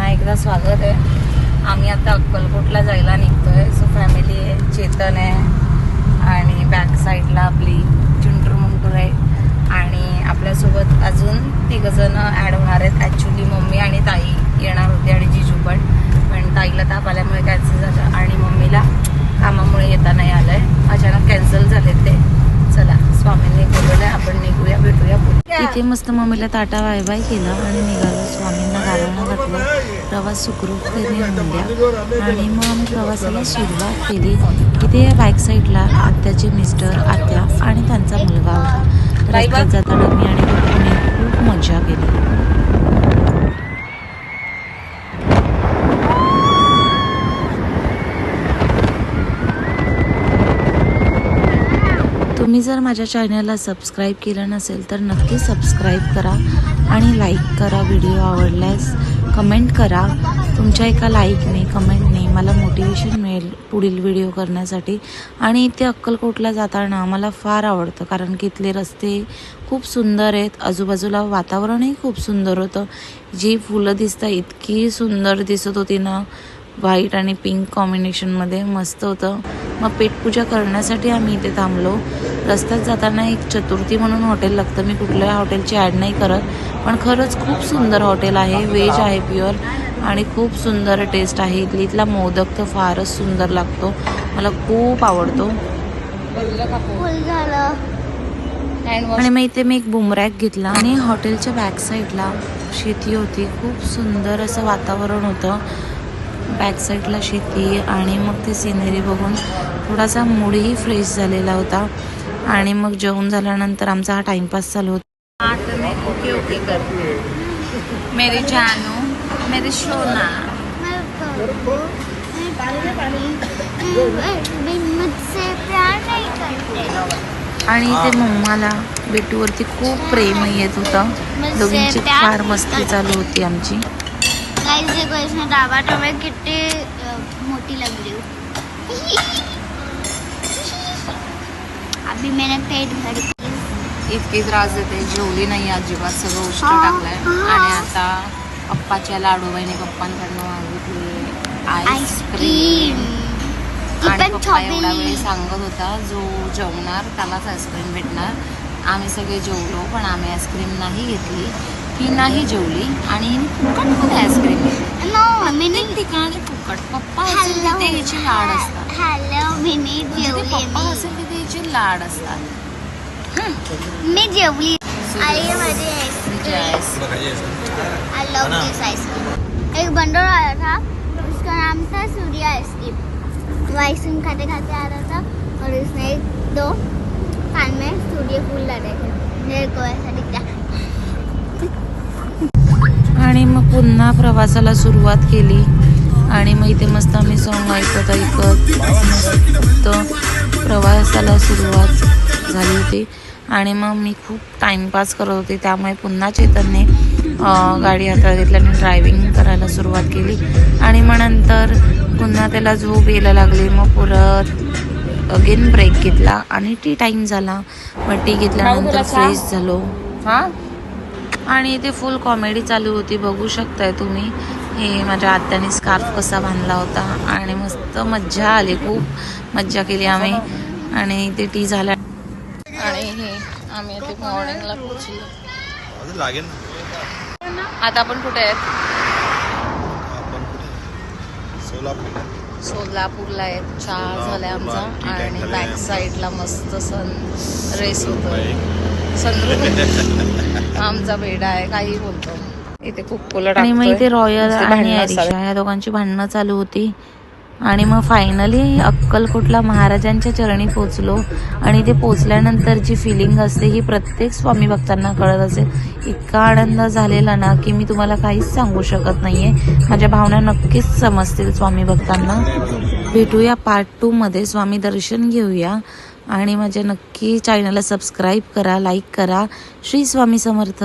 पुन्हा एकदा स्वागत आहे। आम्ही आता अक्कलकोटला जायला निघतोय। सो फॅमिली आहे, चेतन आहे आणि बॅक साईडला आपली चुंटूर मुंटूर आहे आणि आपल्यासोबत अजून 3 जण ॲड होणार आहेत। ॲक्च्युली मम्मी आणि ताई येणार होते आणि जिजू पण ताईला ताप आल्यामुळे कॅन्सल झालं आणि मम्मीला कामामुळे येता नाही आलं आहे। अचानक कॅन्सल झाले ते। चला, स्वामींनी बोलवलं आहे, आपण निघूया, भेटूया पुढे। इथे मस्त मम्मीला टाटा बाय बाय केला आणि निघालो। स्वामींना गाराणं घातलं, प्रवास सुखरूपतेने होऊन द्या आणि मग आम्ही प्रवासाला सुरुवात केली। इथे या बॅक साईडला आत्याचे मिस्टर, आत्या आणि त्यांचा मुलगा होता। रस्त्यात जाताना मी आणि पप्पूने खूप मजा केली। तुम्ही जर माझ्या चॅनलला सबस्क्राईब केलं नसेल तर नक्की सबस्क्राईब करा आणि लाईक करा। व्हिडिओ आवडल्यास कमेंट करा। तुमच्या एका लाईकने, कमेंटने मला मोटिवेशन मिळेल पुढील व्हिडिओ करण्यासाठी। आणि इथे अक्कलकोटला जाताना मला फार आवडतं कारण की इथले रस्ते खूप सुंदर आहेत, आजूबाजूला वातावरणही खूप सुंदर होतं। जी फुलं दिसतात इतकी सुंदर दिसत होती ना, व्हाईट आणि पिंक कॉम्बिनेशनमध्ये, मस्त होतं। मग पेटपूजा करण्यासाठी आम्ही इथे थांबलो। रस्त्यात जाताना एक चतुर्थी म्हणून हॉटेल लागतं। मी कुठल्या हॉटेलची ॲड नाही करत, पण खरंच खूप सुंदर हॉटेल आहे, व्हेज आहे प्युअर आणि खूप सुंदर टेस्ट आहे। इथला मोदक तर फारच सुंदर लागतो, मला खूप आवडतो। आणि मग इथे मी एक बुमरॅक घेतला आणि हॉटेलच्या बॅक साईडला शेती होती। खूप सुंदर असं वातावरण होतं, बॅक साईडला शेती आणि मग ते सिनरी बघून थोडासा मूडही फ्रेश झालेला होता। आणि मग जेवण झाल्यानंतर आमचा हा टाइमपास चालू होता। आता मैं ओके ओके कर मेरे जानू, मेरे सोना। मुझसे प्यार नहीं करते। आणि ते मम्माला बेटूवरती खूप प्रेम येत होतं। दोघींची फार मस्ती चालू होती आमची। गाइस देखो इसमें दावा तो मैं कितनी मोटी लग रही हूँ। अभी मैंने पेट भर इतकी त्रास देते, जेवली नाही अजिबात, सगळं उष्ट टाकलंय। आणि आता पप्पाच्या लाडूबाईने पप्पांकडनं मागितली आईस्क्रीम आणि पप्पा एवढा वेळ सांगत होता जो जेवणार त्यालाच आईस्क्रीम भेटणार। आम्ही सगळे जेवलो पण आम्ही आईस्क्रीम नाही घेतली। ही नाही जेवली आणि हिने फुकटमध्ये आईस्क्रीम घेतली। नो मिनी ठिकाणी फुकट। पप्पा असेल तिथे हिचे लाड असतात। हेलो मिनी जेवली पप्पा असेल तिथे हिचे लाड असतात। मी जेवली। आई माझी ice cream, I love this ice cream. एक बंदर आया था, उसका नाम था सूर्य आइसक्रीम। वो आइसक्रीम खाते खाते आ रहा था और उसने 2 कान में सूर्य फूल लगे थे। मेरे को ऐसा दिखता। आणि मग पुन्हा प्रवासाला सुरुवात केली आणि मग इथे मस्त आम्ही सॉन्ग ऐकत मस्त प्रवासाला सुरुवात झाली होती। आणि मग मी खूप टाईमपास करत होते, त्यामुळे पुन्हा चेतनने गाडी हातात घेतल्याने ड्रायव्हिंग करायला सुरुवात केली। आणि मग नंतर पुन्हा त्याला झोप यायला लागली। मग परत अगेन ब्रेक घेतला आणि टी टाईम झाला। मग टी घेतल्यानंतर फ्रेश झालो। आणि इथे फुल कॉमेडी चालू होती, बघू शकताय तुम्ही। हे माझ्या आत्याने स्कार्फ कसा बांधला होता आणि मस्त मज्जा आली, खूप मज्जा केली आम्ही। आणि इथे टी झाला आणि हे आम्ही इथे मॉर्निंगला पोहोचलो। आता आपण कुठे आहेत? सोलापूरला आहेत। चहा झालाय आमचा आणि बॅक साईडला मस्त सन रेस होतोय। सनरूफ आमचा बेडा आहे, काही बोलतो। इथे खूप आणि मग इथे रॉयल आणि ॲरिशा या दोघांची भांडणं चालू होती। आणि मग फायनली अक्कलकोटला महाराजांच्या चरणी पोचलो। आणि ते पोचल्यानंतर जी फिलिंग असते ही प्रत्येक स्वामी भक्तांना कळत असेल। इतका आनंद झालेला ना की मी तुम्हाला काहीच सांगू शकत नाहीये। माझ्या भावना नक्कीच समजतील स्वामी भक्तांना। भेटूया पार्ट 2 मध्ये, स्वामी दर्शन घेऊया। आणि माझ्या नक्की चॅनलला सबस्क्राईब करा, लाईक करा। श्री स्वामी समर्थ।